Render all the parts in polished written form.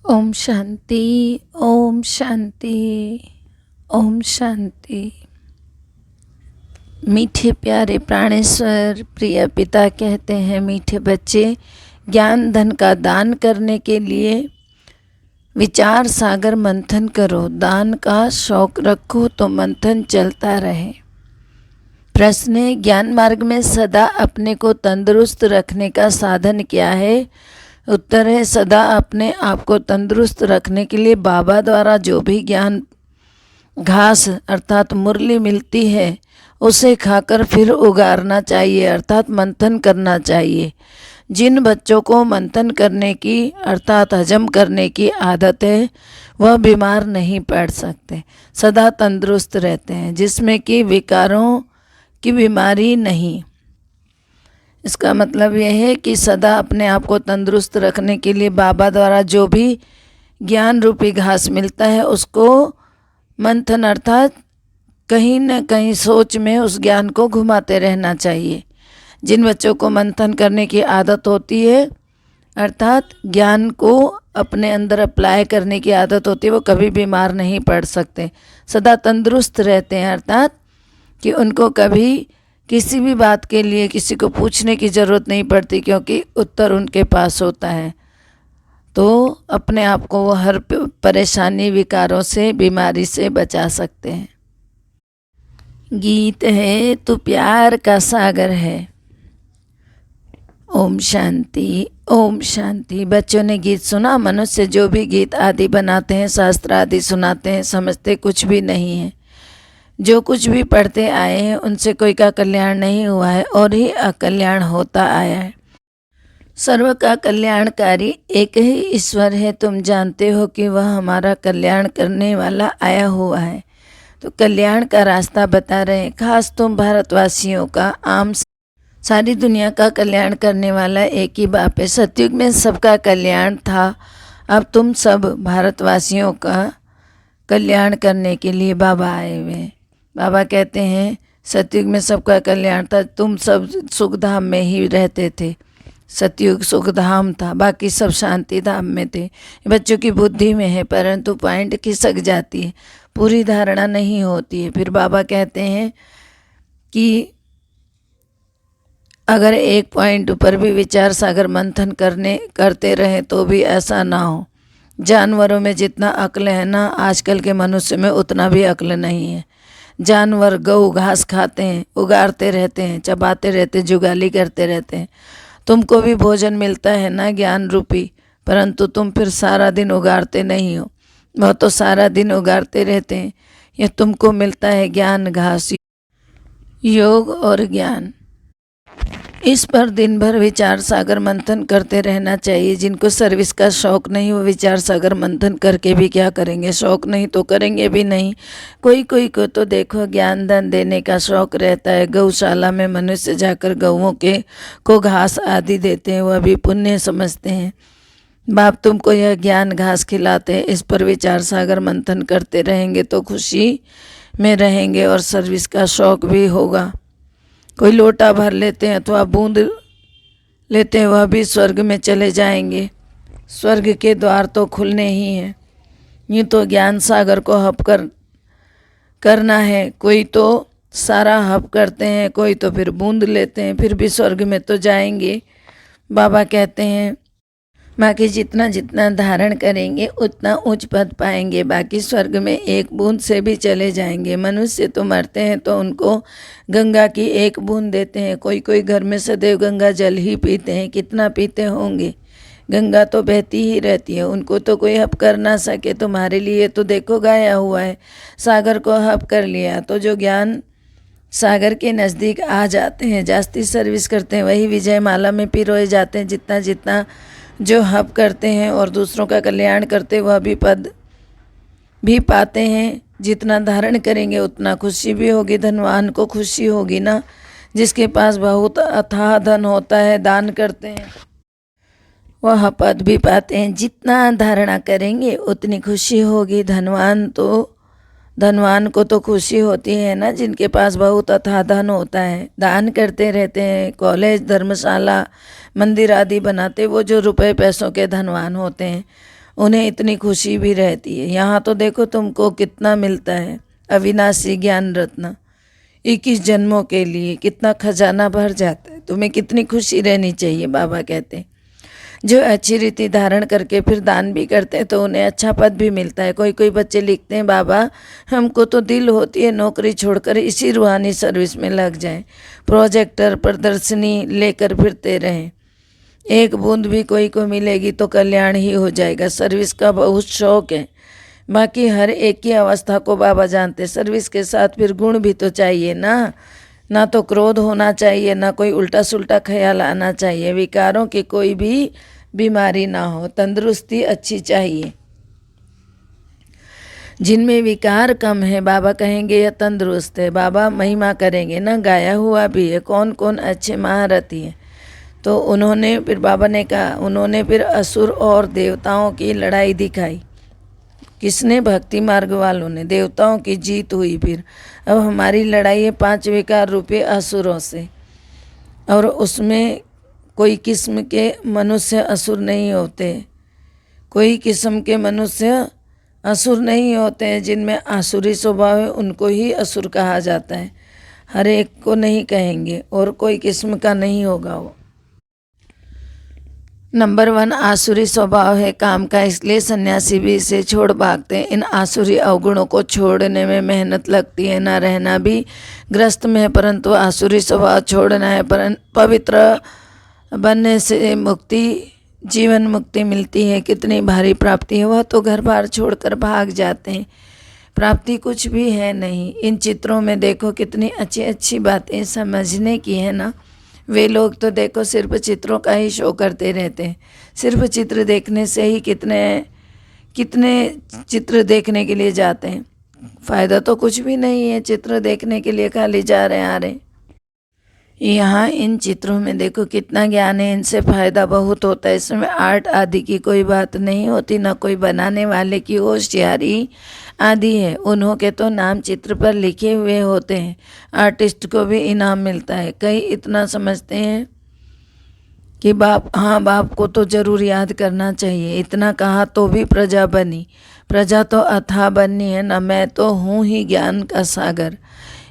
ओम शांति। ओम शांति। ओम शांति। मीठे प्यारे प्राणेश्वर प्रिय पिता कहते हैं, मीठे बच्चे, ज्ञान धन का दान करने के लिए विचार सागर मंथन करो। दान का शौक रखो तो मंथन चलता रहे। प्रश्न है, ज्ञान मार्ग में सदा अपने को तंदुरुस्त रखने का साधन क्या है? उत्तर है, सदा अपने आप को तंदुरुस्त रखने के लिए बाबा द्वारा जो भी ज्ञान घास अर्थात मुरली मिलती है उसे खाकर फिर उगारना चाहिए अर्थात मंथन करना चाहिए। जिन बच्चों को मंथन करने की अर्थात हजम करने की आदत है वह बीमार नहीं पड़ सकते, सदा तंदुरुस्त रहते हैं, जिसमें कि विकारों की बीमारी नहीं। इसका मतलब यह है कि सदा अपने आप को तंदुरुस्त रखने के लिए बाबा द्वारा जो भी ज्ञान रूपी घास मिलता है उसको मंथन अर्थात कहीं न कहीं सोच में उस ज्ञान को घुमाते रहना चाहिए। जिन बच्चों को मंथन करने की आदत होती है अर्थात ज्ञान को अपने अंदर अप्लाई करने की आदत होती है वो कभी बीमार नहीं पड़ सकते, सदा तंदुरुस्त रहते हैं, अर्थात कि उनको कभी किसी भी बात के लिए किसी को पूछने की ज़रूरत नहीं पड़ती क्योंकि उत्तर उनके पास होता है। तो अपने आप को वो हर परेशानी विकारों से बीमारी से बचा सकते हैं। गीत है तू प्यार का सागर है। ओम शांति। ओम शांति। बच्चों ने गीत सुना। मनुष्य जो भी गीत आदि बनाते हैं, शास्त्र आदि सुनाते हैं, समझते कुछ भी नहीं है। जो कुछ भी पढ़ते आए हैं उनसे कोई का कल्याण नहीं हुआ है और ही अकल्याण होता आया है। सर्व का कल्याणकारी एक ही ईश्वर है। तुम जानते हो कि वह हमारा कल्याण करने वाला आया हुआ है, तो कल्याण का रास्ता बता रहे हैं। खास तुम भारतवासियों का, आम सारी दुनिया का कल्याण करने वाला एक ही बाप है। सतयुग में सबका कल्याण था, अब तुम सब भारतवासियों का कल्याण करने के लिए बाबा आए हुए हैं। बाबा कहते हैं सतयुग में सबका कल्याण था, तुम सब सुखधाम में ही रहते थे। सतयुग सुखधाम था, बाकी सब शांति धाम में थे। बच्चों की बुद्धि में है परंतु पॉइंट खिसक जाती है, पूरी धारणा नहीं होती है। फिर बाबा कहते हैं कि अगर एक पॉइंट ऊपर भी विचार सागर मंथन करते रहे तो भी ऐसा ना हो। जानवरों में जितना अक्ल है ना, आजकल के मनुष्य में उतना भी अक्ल नहीं है। जानवर गऊ घास खाते हैं, उगारते रहते हैं, चबाते रहते हैं, जुगाली करते रहते हैं। तुमको भी भोजन मिलता है ना ज्ञान रूपी, परंतु तुम फिर सारा दिन उगारते नहीं हो। वह तो सारा दिन उगारते रहते हैं। यह तुमको मिलता है ज्ञान घास, योग और ज्ञान। इस पर दिन भर विचार सागर मंथन करते रहना चाहिए। जिनको सर्विस का शौक़ नहीं वो विचार सागर मंथन करके भी क्या करेंगे, शौक़ नहीं तो करेंगे भी नहीं। कोई कोई को तो देखो ज्ञान दान देने का शौक़ रहता है। गौशाला में मनुष्य जाकर गौओं के को घास आदि देते हैं, वह भी पुण्य समझते हैं। बाप तुमको यह ज्ञान घास खिलाते हैं। इस पर विचार सागर मंथन करते रहेंगे तो खुशी में रहेंगे और सर्विस का शौक़ भी होगा। कोई लोटा भर लेते हैं अथवा बूंद लेते हैं, वह भी स्वर्ग में चले जाएंगे। स्वर्ग के द्वार तो खुलने ही हैं। यूँ तो ज्ञान सागर को हप करना है। कोई तो सारा हप करते हैं, कोई तो फिर बूंद लेते हैं, फिर भी स्वर्ग में तो जाएंगे। बाबा कहते हैं बाकी जितना जितना धारण करेंगे उतना उच्च पद पाएंगे, बाकी स्वर्ग में एक बूंद से भी चले जाएंगे। मनुष्य तो मरते हैं तो उनको गंगा की एक बूंद देते हैं। कोई कोई घर में सदैव गंगा जल ही पीते हैं, कितना पीते होंगे। गंगा तो बहती ही रहती है, उनको तो कोई हप कर ना सके। तुम्हारे लिए तो देखो गाया हुआ है, सागर को हप कर लिया तो जो ज्ञान सागर के नज़दीक आ जाते हैं, जास्ती सर्विस करते हैं, वही विजय माला में पिरोए जाते हैं। जितना जितना जो हप करते हैं और दूसरों का कल्याण करते वह भी पद भी पाते हैं। जितना धारण करेंगे उतना खुशी भी होगी, धनवान को खुशी होगी ना। जिसके पास बहुत अथाह धन होता है, दान करते हैं, वह पद भी पाते हैं। जितना धारणा करेंगे उतनी खुशी होगी। धनवान को तो खुशी होती है ना, जिनके पास बहुत अथाह धन होता है, दान करते रहते हैं। कॉलेज धर्मशाला मंदिर आदि बनाते वो जो रुपए पैसों के धनवान होते हैं, उन्हें इतनी खुशी भी रहती है। यहाँ तो देखो तुमको कितना मिलता है, अविनाशी ज्ञान रत्न 21 जन्मों के लिए कितना खजाना भर जाता है। तुम्हें कितनी खुशी रहनी चाहिए। बाबा कहते हैं जो अच्छी रीति धारण करके फिर दान भी करते हैं तो उन्हें अच्छा पद भी मिलता है। कोई कोई बच्चे लिखते हैं बाबा हमको तो दिल होती है नौकरी छोड़कर इसी रूहानी सर्विस में लग जाएं, प्रोजेक्टर प्रदर्शनी लेकर फिरते रहें। एक बूंद भी कोई को मिलेगी तो कल्याण ही हो जाएगा। सर्विस का बहुत शौक है। बाकी हर एक की अवस्था को बाबा जानते। सर्विस के साथ फिर गुण भी तो चाहिए ना। ना तो क्रोध होना चाहिए, ना कोई उल्टा सुल्टा ख्याल आना चाहिए, विकारों की कोई भी बीमारी ना हो, तंदुरुस्ती अच्छी चाहिए। जिनमें विकार कम है बाबा कहेंगे यह तंदुरुस्त है। बाबा महिमा करेंगे ना, गाया हुआ भी है कौन कौन अच्छे महारथी हैं। तो उन्होंने फिर बाबा ने कहा, उन्होंने फिर असुर और देवताओं की लड़ाई दिखाई। किसने? भक्ति मार्ग वालों ने। देवताओं की जीत हुई। फिर अब हमारी लड़ाई है 5 विकार रूपी असुरों से, और उसमें कोई किस्म के मनुष्य असुर नहीं होते, कोई किस्म के मनुष्य असुर नहीं होते हैं। जिनमें आसुरी स्वभाव है उनको ही असुर कहा जाता है, हर एक को नहीं कहेंगे, और कोई किस्म का नहीं होगा वो। नंबर 1 आसुरी स्वभाव है काम का, इसलिए सन्यासी भी इसे छोड़ भागते हैं। इन आसुरी अवगुणों को छोड़ने में मेहनत लगती है, ना रहना भी ग्रस्त में है, परंतु आसुरी स्वभाव छोड़ना है। पवित्र बनने से मुक्ति, जीवन मुक्ति मिलती है। कितनी भारी प्राप्ति है। वह तो घर बार छोड़कर भाग जाते हैं, प्राप्ति कुछ भी है नहीं। इन चित्रों में देखो कितनी अच्छी अच्छी बातें समझने की है ना। वे लोग तो देखो सिर्फ चित्रों का ही शो करते रहते हैं। सिर्फ चित्र देखने से ही कितने कितने चित्र देखने के लिए जाते हैं, फ़ायदा तो कुछ भी नहीं है। चित्र देखने के लिए खाली जा रहे आ रहे। यहाँ इन चित्रों में देखो कितना ज्ञान है, इनसे फ़ायदा बहुत होता है। इसमें आर्ट आदि की कोई बात नहीं होती, ना कोई बनाने वाले की होशियारी आदि है। उन्हों के तो नाम चित्र पर लिखे हुए होते हैं। आर्टिस्ट को भी इनाम मिलता है। कई इतना समझते हैं कि बाप, हाँ बाप को तो ज़रूर याद करना चाहिए। इतना कहा तो भी प्रजा बनी। प्रजा तो अथाह बननी है ना। मैं तो हूँ ही ज्ञान का सागर।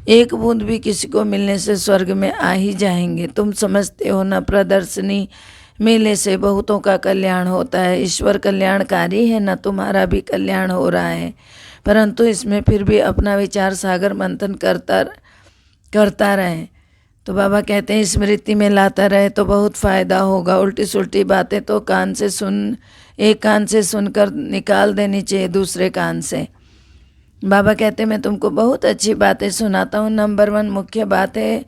एक बूंद भी किसी को मिलने से स्वर्ग में आ ही जाएंगे। तुम समझते हो ना, प्रदर्शनी मेले से बहुतों का कल्याण होता है। ईश्वर कल्याणकारी है ना, तुम्हारा भी कल्याण हो रहा है। परंतु इसमें फिर भी अपना विचार सागर मंथन करता रहे। तो बाबा कहते हैं स्मृति में लाता रहे तो बहुत फ़ायदा होगा। उल्टी सुल्टी बातें तो एक कान से सुनकर निकाल देनी चाहिए दूसरे कान से। बाबा कहते हैं मैं तुमको बहुत अच्छी बातें सुनाता हूँ। नंबर 1 मुख्य बात है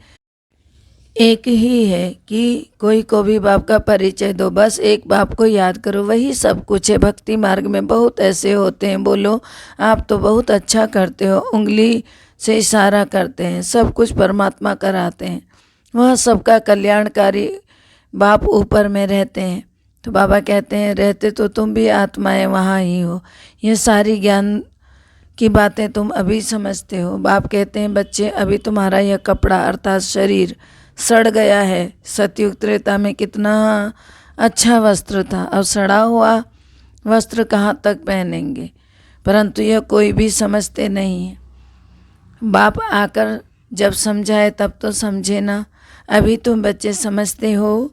एक ही है कि कोई को भी बाप का परिचय दो। बस एक बाप को याद करो, वही सब कुछ है। भक्ति मार्ग में बहुत ऐसे होते हैं, बोलो आप तो बहुत अच्छा करते हो, उंगली से इशारा करते हैं, सब कुछ परमात्मा कराते हैं। वह सबका कल्याणकारी बाप ऊपर में रहते हैं। तो बाबा कहते हैं रहते तो तुम भी आत्माएं वहाँ ही हो। ये सारी ज्ञान की बातें तुम अभी समझते हो। बाप कहते हैं बच्चे अभी तुम्हारा यह कपड़ा अर्थात शरीर सड़ गया है। सतयुग त्रेता में कितना अच्छा वस्त्र था, अब सड़ा हुआ वस्त्र कहाँ तक पहनेंगे। परंतु यह कोई भी समझते नहीं है। बाप आकर जब समझाए तब तो समझे ना। अभी तुम बच्चे समझते हो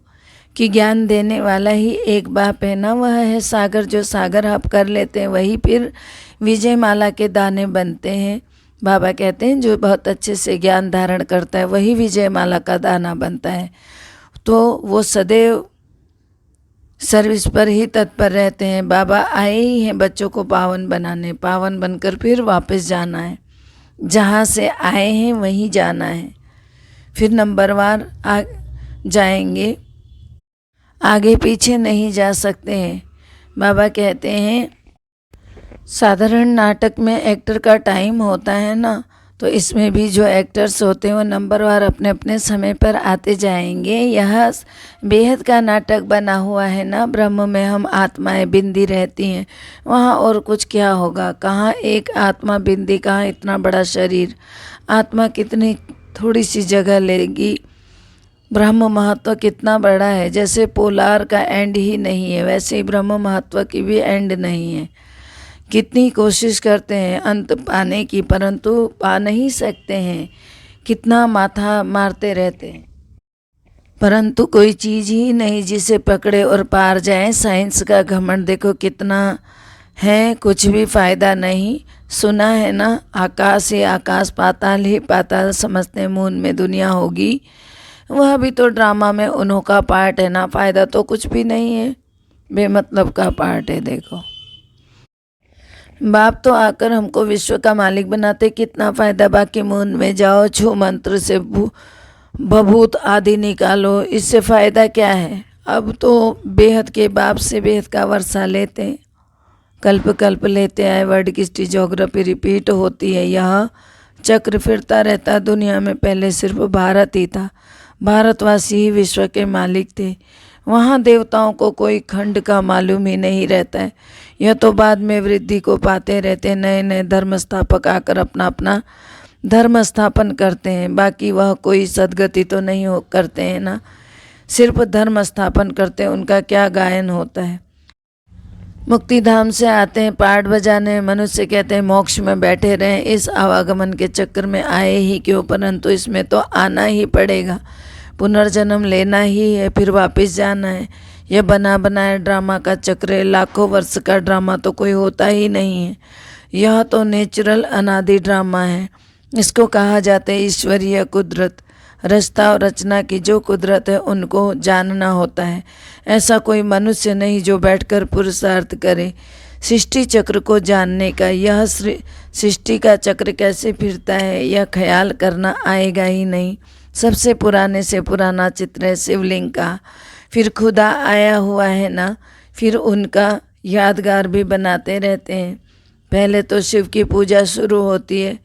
कि ज्ञान देने वाला ही एक बाप है ना, वह है सागर। जो सागर आप कर लेते हैं वही फिर विजय माला के दाने बनते हैं। बाबा कहते हैं जो बहुत अच्छे से ज्ञान धारण करता है वही विजय माला का दाना बनता है। तो वो सदैव सर्विस पर ही तत्पर रहते हैं। बाबा आए ही हैं बच्चों को पावन बनाने, पावन बनकर फिर वापस जाना है। जहाँ से आए हैं वहीं जाना है, फिर नंबरवार जाएंगे, आगे पीछे नहीं जा सकते हैं। बाबा कहते हैं साधारण नाटक में एक्टर का टाइम होता है ना, तो इसमें भी जो एक्टर्स होते हैं वो नंबरवार अपने अपने समय पर आते जाएंगे। यह बेहद का नाटक बना हुआ है ना। ब्रह्म में हम आत्माएं बिंदी रहती हैं, वहाँ और कुछ क्या होगा। कहाँ एक आत्मा बिंदी, कहाँ इतना बड़ा शरीर। आत्मा कितनी थोड़ी सी जगह लेगी। ब्रह्म महत्व कितना बड़ा है, जैसे पोलार का एंड ही नहीं है वैसे ही ब्रह्म महत्व की भी एंड नहीं है। कितनी कोशिश करते हैं अंत पाने की परंतु पा नहीं सकते हैं, कितना माथा मारते रहते हैं परंतु कोई चीज़ ही नहीं जिसे पकड़े और पार जाए। साइंस का घमंड देखो कितना है, कुछ भी फायदा नहीं। सुना है ना, आकाश ही आकाश पाताल ही पाताल, समझते हैं मून में दुनिया होगी, वह भी तो ड्रामा में उन्हों का पार्ट है ना, फ़ायदा तो कुछ भी नहीं है, बेमतलब का पार्ट है। देखो बाप तो आकर हमको विश्व का मालिक बनाते, कितना फ़ायदा, बाकी मून में जाओ छू मंत्र से भभूत आदि निकालो, इससे फ़ायदा क्या है। अब तो बेहद के बाप से बेहद का वर्षा लेते हैं, कल्प कल्प लेते आए, वर्ड की ज्योग्राफी रिपीट होती है, यह चक्र फिरता रहता। दुनिया में पहले सिर्फ भारत ही था, भारतवासी ही विश्व के मालिक थे, वहाँ देवताओं को कोई खंड का मालूम ही नहीं रहता है। यह तो बाद में वृद्धि को पाते रहते हैं, नए नए धर्म स्थापक आकर अपना अपना धर्म स्थापन करते हैं, बाकी वह कोई सदगति तो नहीं हो करते हैं ना, सिर्फ धर्म स्थापन करते हैं, उनका क्या गायन होता है। मुक्ति धाम से आते हैं पाठ बजाने, मनुष्य कहते हैं मोक्ष में बैठे रहें, इस आवागमन के चक्कर में आए ही क्यों, परंतु इसमें तो आना ही पड़ेगा, पुनर्जन्म लेना ही है, फिर वापस जाना है। यह बना बनाया ड्रामा का चक्र है, लाखों वर्ष का ड्रामा तो कोई होता ही नहीं है, यह तो नेचुरल अनादि ड्रामा है। इसको कहा जाता है ईश्वरीय कुदरत। रचता और रचना की जो कुदरत है उनको जानना होता है, ऐसा कोई मनुष्य नहीं जो बैठकर पुरुषार्थ करे सृष्टि चक्र को जानने का। यह सृष्टि का चक्र कैसे फिरता है यह ख्याल करना आएगा ही नहीं। सबसे पुराने से पुराना चित्र है शिवलिंग का, फिर खुदा आया हुआ है ना, फिर उनका यादगार भी बनाते रहते हैं। पहले तो शिव की पूजा शुरू होती है,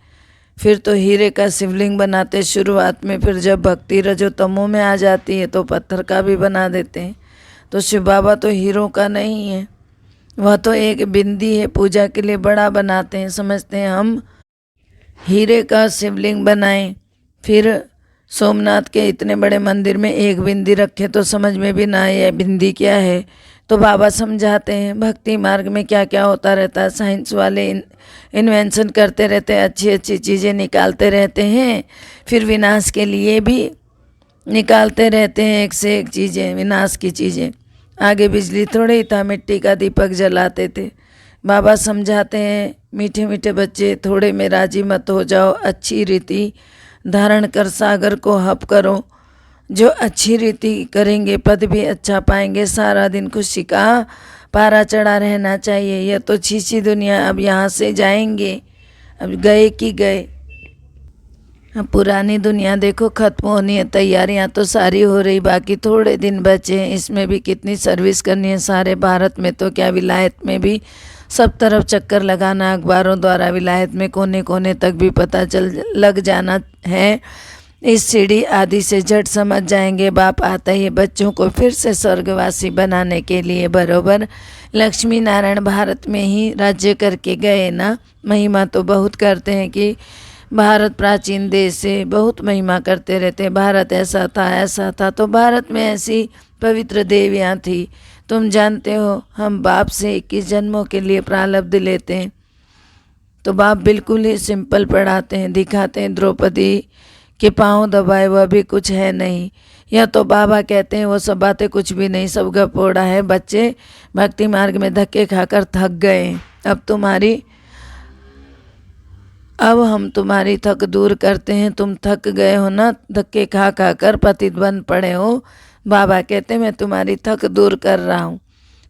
फिर तो हीरे का शिवलिंग बनाते शुरुआत में, फिर जब भक्ति रजो तमो में आ जाती है तो पत्थर का भी बना देते हैं। तो शिव बाबा तो हीरों का नहीं है, वह तो एक बिंदी है, पूजा के लिए बड़ा बनाते हैं, समझते हैं हम हीरे का शिवलिंग बनाएं, फिर सोमनाथ के इतने बड़े मंदिर में एक बिंदी रखे तो समझ में भी ना आए बिंदी क्या है। तो बाबा समझाते हैं भक्ति मार्ग में क्या क्या होता रहता है, साइंस वाले इन्वेंशन करते रहते हैं, अच्छी अच्छी चीज़ें निकालते रहते हैं, फिर विनाश के लिए भी निकालते रहते हैं, एक से एक चीज़ें विनाश की चीज़ें। आगे बिजली थोड़े ही था, मिट्टी का दीपक जलाते थे। बाबा समझाते हैं मीठे मीठे बच्चे थोड़े में राजी मत हो जाओ, अच्छी रीति धारण कर सागर को हप करो, जो अच्छी रीति करेंगे पद भी अच्छा पाएंगे, सारा दिन खुशी का पारा चढ़ा रहना चाहिए। यह तो छीछी दुनिया, अब यहाँ से जाएंगे, अब गए कि गए। अब पुरानी दुनिया देखो खत्म होनी है, तैयारियां तो सारी हो रही, बाकी थोड़े दिन बचे हैं, इसमें भी कितनी सर्विस करनी है। सारे भारत में तो क्या विलायत में भी सब तरफ चक्कर लगाना, अखबारों द्वारा विलायत में कोने कोने तक भी पता चल लग जाना है। इस सीढ़ी आदि से झट समझ जाएंगे बाप आता ही बच्चों को फिर से स्वर्गवासी बनाने के लिए। बरोबर लक्ष्मी नारायण भारत में ही राज्य करके गए ना, महिमा तो बहुत करते हैं कि भारत प्राचीन देश से बहुत महिमा करते रहते, भारत ऐसा था, तो भारत में ऐसी पवित्र देवियाँ थी। तुम जानते हो हम बाप से 21 जन्मों के लिए प्रारब्ध लेते हैं, तो बाप बिल्कुल ही सिंपल पढ़ाते हैं, दिखाते हैं द्रौपदी के पाँव दबाए वह भी कुछ है नहीं। या तो बाबा कहते हैं वो सब बातें कुछ भी नहीं, सब गपोड़ा है, बच्चे भक्ति मार्ग में धक्के खाकर थक गए, अब हम तुम्हारी थक दूर करते हैं, तुम थक गए हो ना, धक्के खा खा कर पतित बन पड़े हो। बाबा कहते हैं मैं तुम्हारी थक दूर कर रहा हूँ,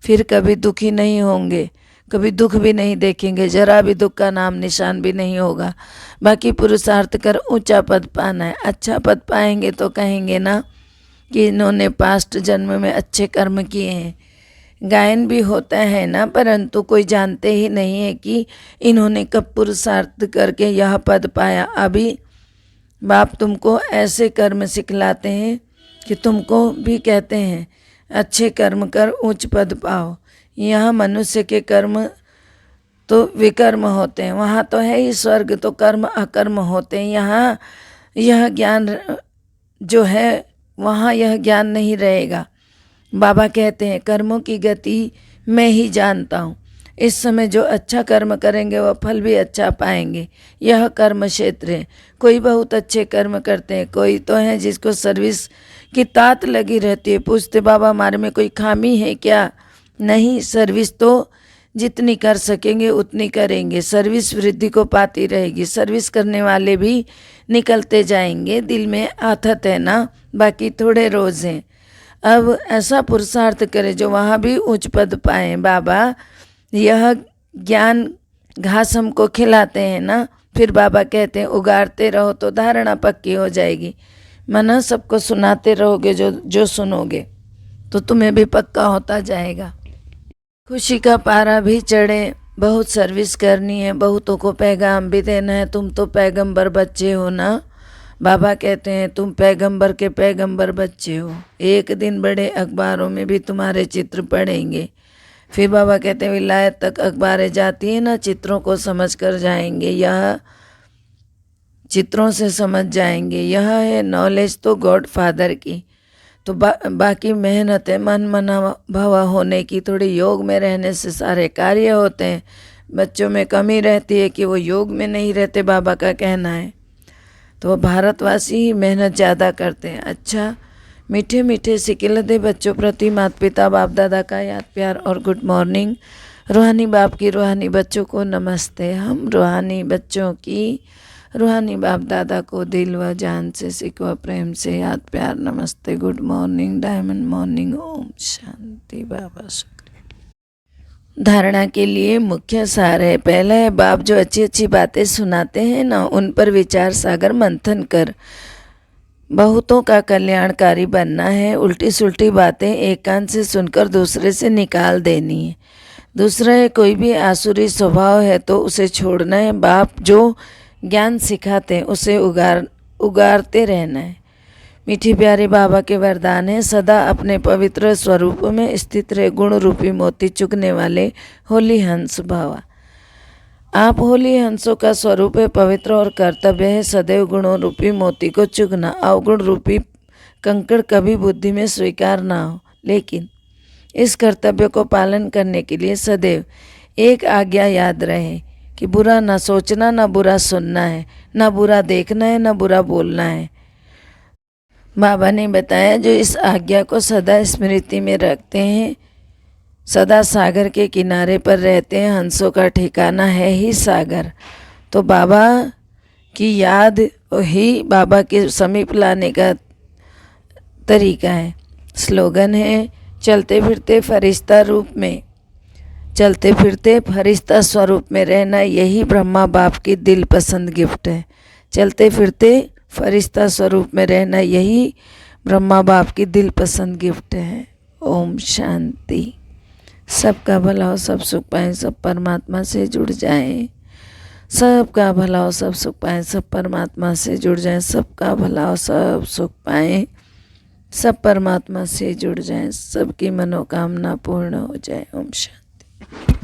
फिर कभी दुखी नहीं होंगे, कभी दुख भी नहीं देखेंगे, जरा भी दुख का नाम निशान भी नहीं होगा। बाकी पुरुषार्थ कर ऊंचा पद पाना है, अच्छा पद पाएंगे तो कहेंगे ना कि इन्होंने पास्ट जन्म में अच्छे कर्म किए हैं। गायन भी होता है ना, परंतु कोई जानते ही नहीं है कि इन्होंने कब पुरुषार्थ करके यह पद पाया। अभी बाप तुमको ऐसे कर्म सिखलाते हैं कि तुमको भी कहते हैं अच्छे कर्म कर उच्च पद पाओ। यहाँ मनुष्य के कर्म तो विकर्म होते हैं, वहाँ तो है ही स्वर्ग, तो कर्म अकर्म होते हैं। यहाँ यह ज्ञान जो है वहाँ यह ज्ञान नहीं रहेगा। बाबा कहते हैं कर्मों की गति मैं ही जानता हूँ। इस समय जो अच्छा कर्म करेंगे वह फल भी अच्छा पाएंगे। यह कर्म क्षेत्र है। कोई बहुत अच्छे कर्म करते हैं, कोई तो है जिसको सर्विस की तात लगी रहती है। पूछते बाबा हमारे में कोई खामी है क्या? नहीं, सर्विस तो जितनी कर सकेंगे उतनी करेंगे। सर्विस वृद्धि को पाती रहेगी। सर्विस करने वाले भी निकलते जाएंगे। दिल में आथत है ना, बाकी थोड़े रोज हैं। अब ऐसा पुरुषार्थ करें जो वहाँ भी उच्च पद पाएँ। बाबा यह ज्ञान घास हमको खिलाते हैं ना, फिर बाबा कहते हैं उगाड़ते रहो तो धारणा पक्की हो जाएगी। मना सबको सुनाते रहोगे, जो सुनोगे तो तुम्हें भी पक्का होता जाएगा। खुशी का पारा भी चढ़े, बहुत सर्विस करनी है, बहुतों को पैगाम भी देना है। तुम तो पैगंबर बच्चे हो ना। बाबा कहते हैं तुम पैगंबर के पैगंबर बच्चे हो। एक दिन बड़े अखबारों में भी तुम्हारे चित्र पढ़ेंगे। फिर बाबा कहते हैं विलायत तक अखबारें जाती है ना, चित्रों को समझ कर जाएंगे। यह चित्रों से समझ जाएंगे। यह है नॉलेज तो गॉड फादर की। तो बाकी मेहनत है मन मना भवा होने की। थोड़ी योग में रहने से सारे कार्य होते हैं। बच्चों में कमी रहती है कि वो योग में नहीं रहते, बाबा का कहना है। तो भारतवासी ही मेहनत ज़्यादा करते हैं। अच्छा, मीठे मीठे सिकिलदे बच्चों प्रति माता पिता बाप दादा का याद प्यार और गुड मॉर्निंग। रूहानी बाप की रूहानी बच्चों को नमस्ते। हम रूहानी बच्चों की रूहानी बाप दादा को दिल व जान से सिकवा प्रेम से याद प्यार नमस्ते, good morning, diamond morning, Om Shanti. बाबा शुक्रिया। धारणा के लिए मुख्य सार है। पहला है बाप जो अच्छी अच्छी बातें सुनाते हैं ना, उन पर विचार सागर मंथन कर बहुतों का कल्याणकारी बनना है। उल्टी सुल्टी बातें एक कान से सुनकर दूसरे से निकाल देनी है। दूसरा है कोई भी आसुरी स्वभाव है तो उसे छोड़ना है। बाप जो ज्ञान सिखाते हैं उसे उगारते रहना है। मीठी प्यारे बाबा के वरदान है सदा अपने पवित्र स्वरूप में स्थित रहे गुण रूपी मोती चुगने वाले होली हंस भावा। आप होली हंसों का स्वरूप है, पवित्र और कर्तव्य है सदैव गुणों रूपी मोती को चुगना। अवगुण रूपी कंकड़ कभी बुद्धि में स्वीकार ना हो, लेकिन इस कर्तव्य को पालन करने के लिए सदैव एक आज्ञा याद रहे कि बुरा ना सोचना, ना बुरा सुनना है, ना बुरा देखना है, ना बुरा बोलना है। बाबा ने बताया जो इस आज्ञा को सदा स्मृति में रखते हैं, सदा सागर के किनारे पर रहते हैं। हंसों का ठिकाना है ही सागर। तो बाबा की याद ही बाबा के समीप लाने का तरीका है। स्लोगन है चलते फिरते फरिश्ता रूप में, चलते फिरते फरिश्ता स्वरूप में रहना, यही ब्रह्मा बाप की दिल पसंद गिफ्ट है। चलते फिरते फरिश्ता स्वरूप में रहना, यही ब्रह्मा बाप की दिल पसंद गिफ्ट है। ओम शांति। सबका भला हो, सब सुख पाएँ, सब परमात्मा से जुड़ जाएं। सबका भला हो, सब सुख पाएँ, सब परमात्मा से जुड़ जाएं। सबका भला हो, सब सुख पाएँ, सब परमात्मा से जुड़ जाएं। सबकी मनोकामना पूर्ण हो जाए। ओम शांति।